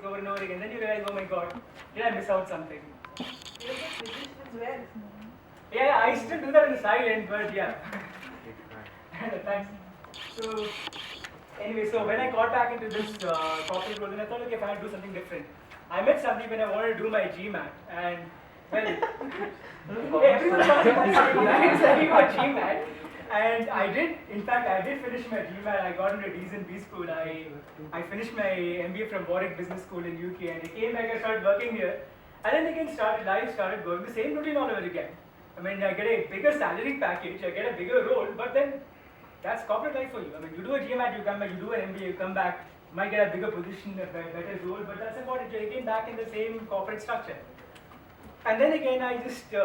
over and over again. Then you realize, oh my God, did I miss out something? You're a good musician as well. Yeah, I still do that in the silent, but yeah. Thanks. So, anyway, so when I got back into this corporate role, then I thought, okay, if I had to do something different. I met Sandeep when I wanted to do my GMAT, and well, everyone thought it was studying for GMAT, and I did. In fact, I did finish my GMAT. I got into a decent B school. I finished my MBA from Warwick Business School in UK, and I came back. I started working here, and then again life started going the same routine all over again. I mean, I get a bigger salary package, I get a bigger role, but then that's corporate life for you. I mean, you do a GMAT, you come back, you do an MBA, you come back, you might get a bigger position, a better role, but that's about it. You're again back in the same corporate structure. And then again, I just, there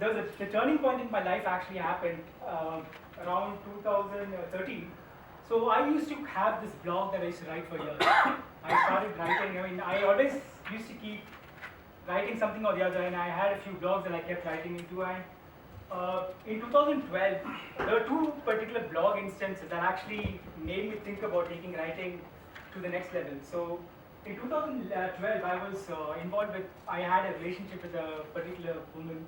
was the turning point in my life actually happened around 2013. So I used to have this blog that I used to write for years. I started writing, I mean, I always used to keep writing something or the other, and I had a few blogs that I kept writing into. And in 2012, there were two particular blog instances that actually made me think about taking writing to the next level. So in 2012, I was involved with, I had a relationship with a particular woman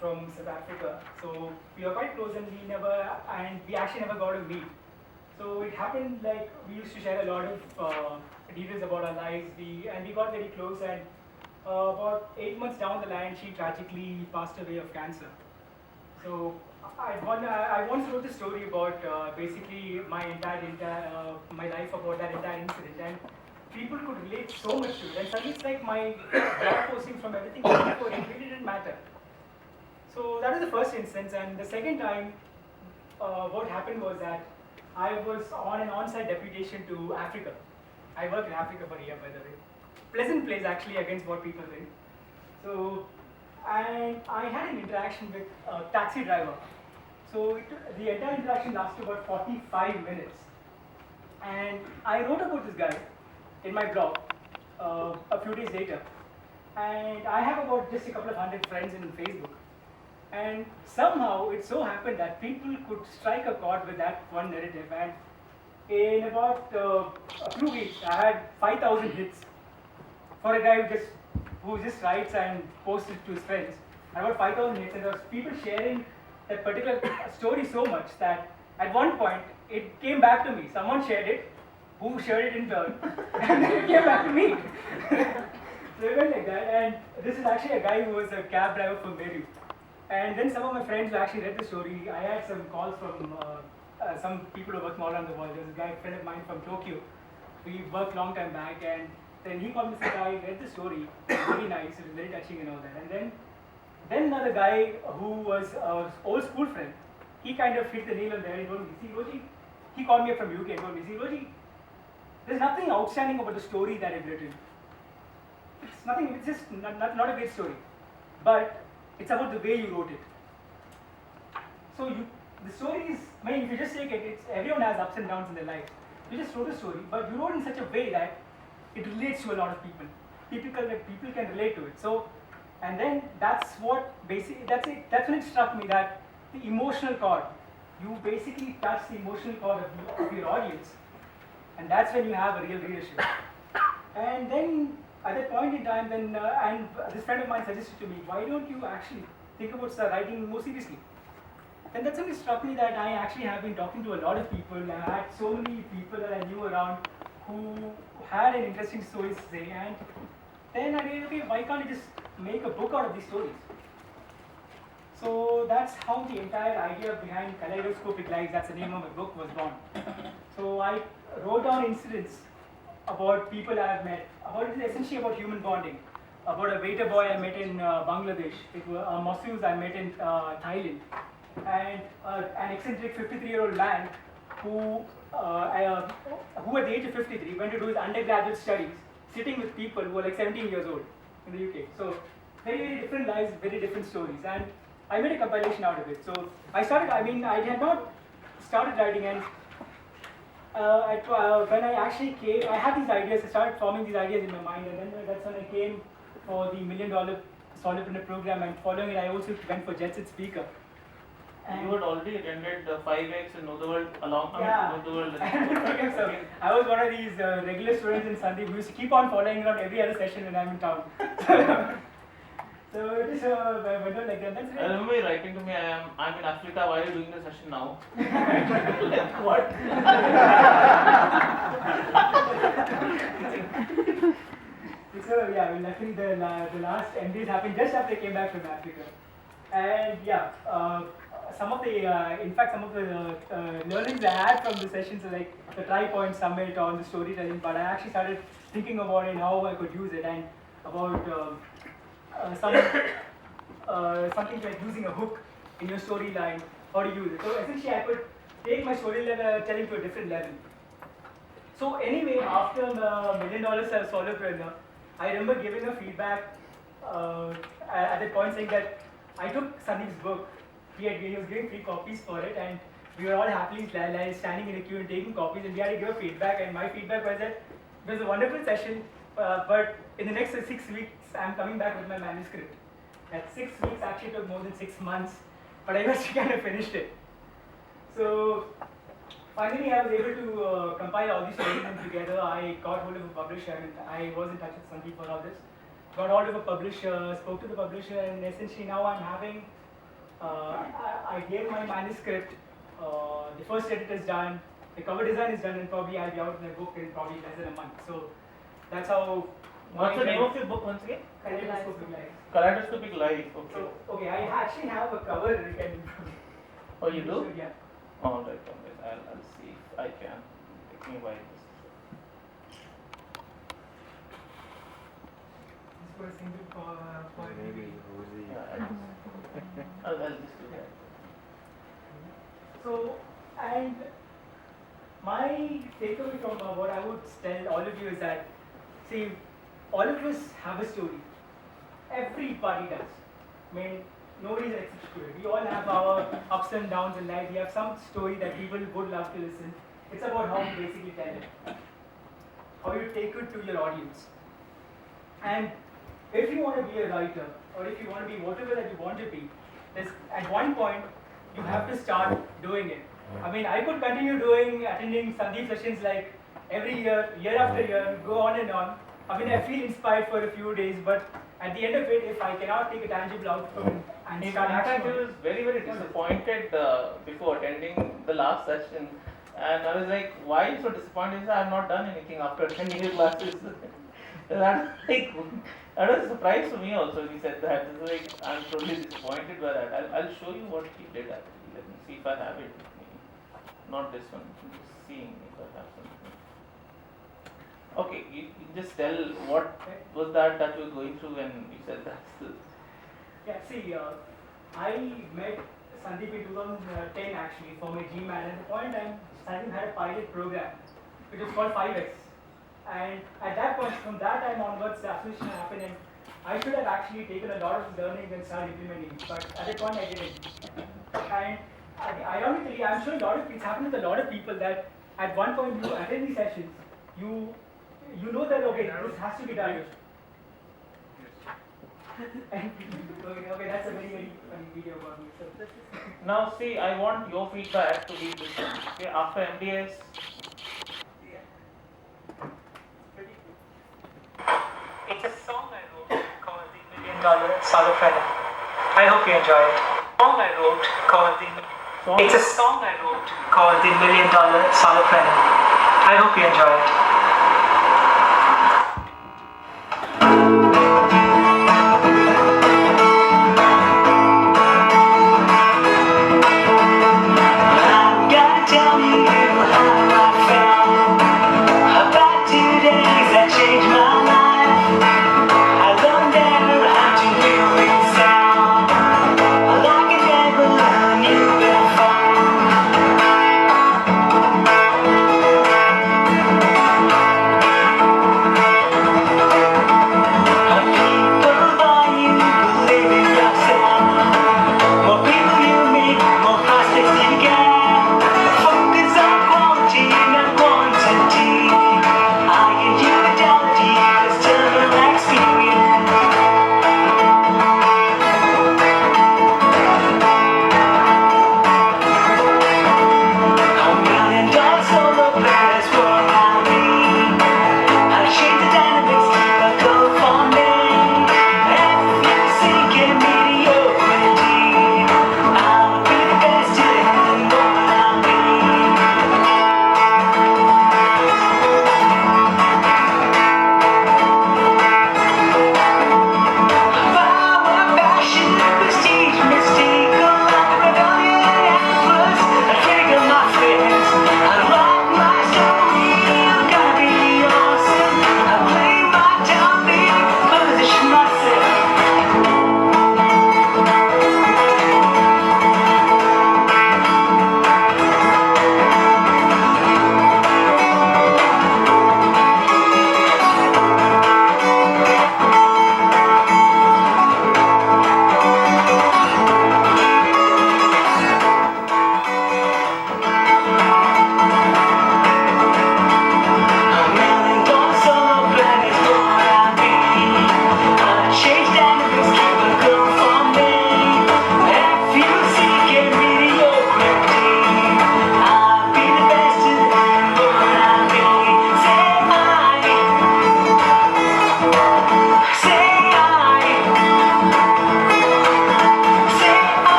from South Africa. So we were quite close, and we actually never got to meet. So it happened like we used to share a lot of details about our lives, and we got very close, and about 8 months down the line, she tragically passed away of cancer. So I once wrote a story about basically my my life about that entire incident, and people could relate so much to it. And suddenly it's like my blog postings from everything before, it really didn't matter. So that was the first instance, and the second time, what happened was that I was on an on-site deputation to Africa. I worked in Africa for a year, by the way. Pleasant place actually against what people think. So, and I had an interaction with a taxi driver. So the entire interaction lasted about 45 minutes. And I wrote about this guy in my blog a few days later. And I have about just a couple of hundred friends in Facebook. And somehow it so happened that people could strike a chord with that one narrative. And in about a few weeks, I had 5,000 hits for a guy who just writes and posts it to his friends. About 5,000 hits, and there was people sharing that particular story so much that at one point it came back to me. Someone shared it, who shared it in turn, and then it came back to me. So it went like that. And this is actually a guy who was a cab driver from Meru. And then some of my friends who actually read the story, I had some calls from some people who work all around the world. There's a guy, a friend of mine from Tokyo. We worked long time back, and then he called me and said, I read the story, it was really nice, it was very touching and all that. And then another guy who was an old school friend, he kind of hit the nail on the head. He told me, see, Roji, he called me up from UK and told me, see, Roji, there's nothing outstanding about the story that I've written. It's nothing, it's just not a great story. But it's about the way you wrote it. So the story is, I mean, if you just take it, everyone has ups and downs in their life. You just wrote a story, but you wrote in such a way that it relates to a lot of people. People can relate to it. So, and then that's what basically, that's when it struck me that the emotional chord, you basically touch the emotional chord of your audience, and that's when you have a real readership. And then at that point in time, then and this friend of mine suggested to me, why don't you actually think about writing more seriously? And that's when it struck me that I actually have been talking to a lot of people. I had so many people that I knew around who had an interesting story to say, and then I realized, okay, why can't I just make a book out of these stories? So that's how the entire idea behind Kaleidoscopic Lives, that's the name of my book, was born. So I wrote down incidents about people I have met, essentially about human bonding, about a waiter boy I met in Bangladesh, it was a masseuse I met in Thailand, and an eccentric 53-year-old man who at the age of 53 went to do his undergraduate studies sitting with people who were like 17 years old in the UK. So very, very different lives, very different stories, and I made a compilation out of it. So I had not started writing, and when I actually came, I had these ideas, I started forming these ideas in my mind, and then that's when I came for the $1 Million Solopreneur program, and following it I also went for Jet Set Speaker. You had already attended 5X and Know the World along. Yeah. Know the World. Okay, so I was one of these regular students in Sandeep who used to keep on following around every other session when I'm in town. So it is went on like that. That's I great. remember you writing to me, I'm in Africa, why are you doing the session now? What? So yeah, well, luckily the last MDs happened just after I came back from Africa, and yeah, some of the in fact some of the learnings I had from the sessions are like the tri-point summit on the storytelling part. I actually started thinking about it and how I could use it, and about something like using a hook in your storyline, how to use it. So essentially, I could take my storytelling to a different level. So anyway, after the $1 million solopreneur, I remember giving a feedback at that point saying that I took Sandeep's book. He was giving free copies for it, and we were all happily standing in a queue and taking copies, and we had to give a feedback. And my feedback was that it was a wonderful session, but in the next 6 weeks, I'm coming back with my manuscript. That 6 weeks actually took more than 6 months, but I eventually kind of finished it. So finally, I was able to compile all these stories together. I got hold of a publisher, and I was in touch with Sandeep for all this. Got hold of a publisher, spoke to the publisher, and essentially now I'm having. I gave my manuscript. The first edit is done. The cover design is done, and probably I'll be out in the book in probably less than a month. So that's how. What's the name of your book once again? Kaleidoscopic Life. Kaleidoscopic Life. Okay. So, okay, I actually have a cover written. Oh, you do? Yeah. Alright. I'll see if I can. Let me buy this. Just for a single for Maybe Rosie. Yeah, I'll just do that. So, and my takeaway from what I would tell all of you is that, see, all of us have a story. Everybody does. I mean, nobody's an exception to it. We all have our ups and downs in life. We have some story that people would love to listen. It's about how you basically tell it, how you take it to your audience. And if you want to be a writer, or if you want to be whatever that you want to be, at one point you have to start doing it. I mean, I could continue attending Sandeep sessions like every year, year after year, go on and on. I mean, I feel inspired for a few days, but at the end of it, if I cannot take a tangible outcome and start In fact, action, I was very disappointed before attending the last session, and I was like, "Why are you so disappointed?" I have not done anything after attending your classes. That was a surprise for me also. He said that. It's like, I'm totally disappointed by that. I'll show you what he did actually. Let me see if I have it with me. Not this one. I'm just seeing if I have something. Okay, you just tell what was that you were going through when you said that. yeah, see, I met Sandeep in 2010 actually for my GMAT. At the point in time, Sandeep had a pilot program, which was called 5X. And at that point, from that time onwards, the acquisition happened, and I should have actually taken a lot of learning and started implementing, but at that point I didn't. And ironically, I'm sure it's happened with a lot of people that at one point you attend these sessions, you know that okay, this has to be done. And, okay, that's a very funny video about me. So, Now see, I want your feedback to be this one. Okay, after MDS. it's a song I wrote called the $1 Million Solopreneur. I hope you enjoy it. It's a song I wrote called the $1 Million Solopreneur. I hope you enjoy it.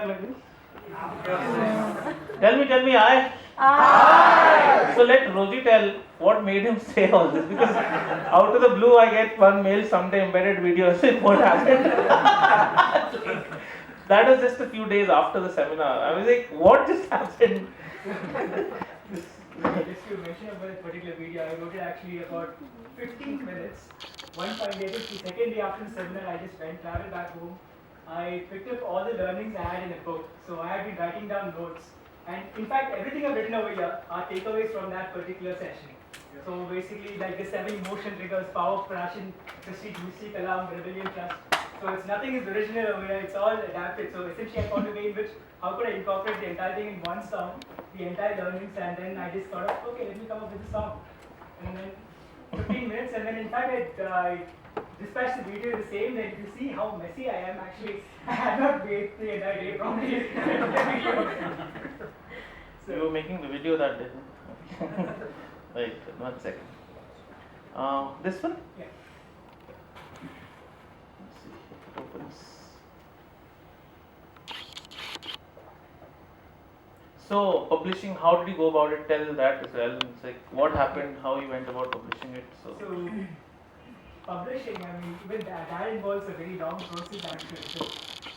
back like this? Tell me, I. So let Rosie tell what made him say all this, because out of the blue I get one mail someday embedded video saying what happened. That was just a few days after the seminar. I was like, what just happened? Just to mention about this particular video, I wrote it actually about 15 minutes. One fine day, the second day after the seminar, I just traveled back home. I picked up all the learnings I had in a book. So I had been writing down notes. And in fact, everything I've written over here are takeaways from that particular session. So basically, like the 7 emotion triggers: power, passion, prestige, mystique, alarm, rebellion, trust. So it's nothing is original over here, it's all adapted. So essentially I found a way in which, how could I incorporate the entire thing in one song, the entire learnings, and then I just thought of, okay, let me come up with a song. And then 15 minutes, and then in fact I dispatched the video the same day. You see how messy I am actually. I had not waited the entire day probably. So you were making the video that day. Wait, 1 second. This one? Yeah. Let's see if it opens. So publishing, how did you go about it? Tell that as well. It's like what happened, how you went about publishing it. So Publishing, I mean, even that involves a very long process actually.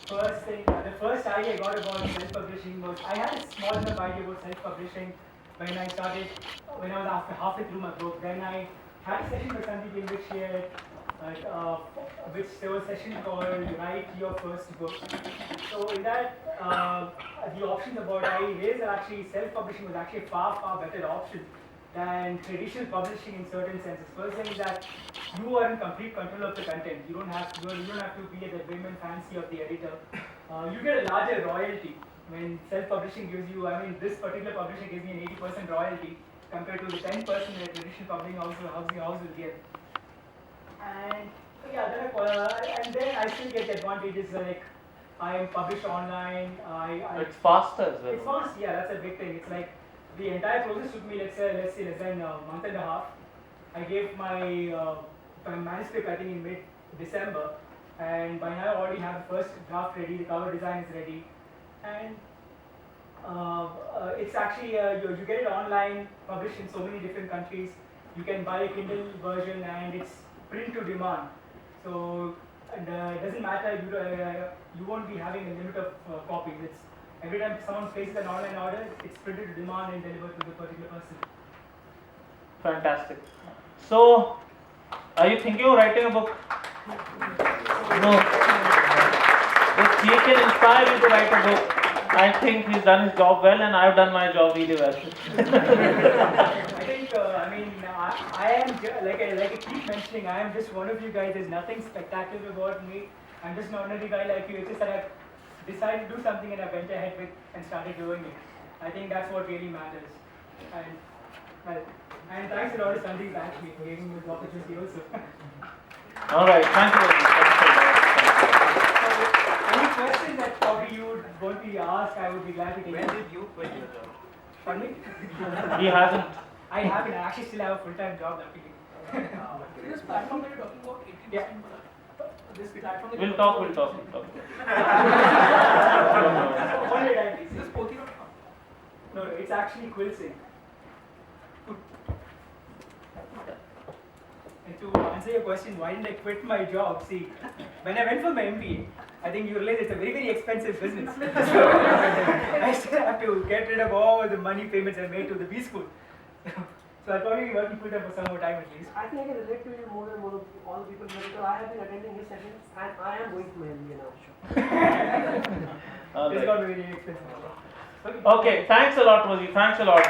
So the first idea I got about self-publishing was, I had a small enough idea about self-publishing when I was after halfway through my book. Then I had a session with Sandeep in which there was a session called Write Your First Book. So in that, the options about, I realized that actually self-publishing was actually a far better option than traditional publishing in certain senses. First thing is that you are in complete control of the content. You don't have to be at the whim and fancy of the editor. You get a larger royalty when self-publishing gives you. I mean, this particular publisher gives me an 80% royalty compared to the 10% that traditional publishing house will give. And yeah, then I still get the advantages like I am published online. it's faster as well. It's fast, yeah, that's a big thing. It's like the entire process took me, let's say less than a month and a half. I gave my manuscript, I think, in mid-December, and by now I already have the first draft ready, the cover design is ready, and it's actually, you get it online, published in so many different countries. You can buy a Kindle version and it's print to demand. So it doesn't matter, you won't be having a limit of copies. It's every time someone places an online order, it's printed to demand and delivered to the particular person. Fantastic. So, are you thinking of writing a book? No. If he can inspire you to write a book, I think he's done his job well, and I've done my job really well. I think, I am, like I keep mentioning, I am just one of you guys. There's nothing spectacular about me. I'm just an ordinary guy like you. It's just that I've decided to do something and I went ahead with and started doing it. I think that's what really matters. And thanks a lot to Sandeep actually for giving me the opportunity also. Alright, thank you. So, any questions that probably you would want to ask, I would be glad to take. When did you quit your job? Pardon me? He hasn't. I haven't. I actually still have a full-time job luckily. This platform that you're talking about, 80%. Yeah. This platform that We'll you're talk. One minute, Is this Poti.com? No, it's actually quilting. And to answer your question, why didn't I quit my job? See, when I went for my MBA, I think you realize it's a very, very expensive business. So I still have to get rid of all the money payments I made to the B school. So I'll probably be working full time for some more time at least. I think I can relate to you more than all the people here because I have been attending his sessions and I am going to my MBA now. It's got very expensive. Okay, thanks a lot, Rosie. Thanks a lot.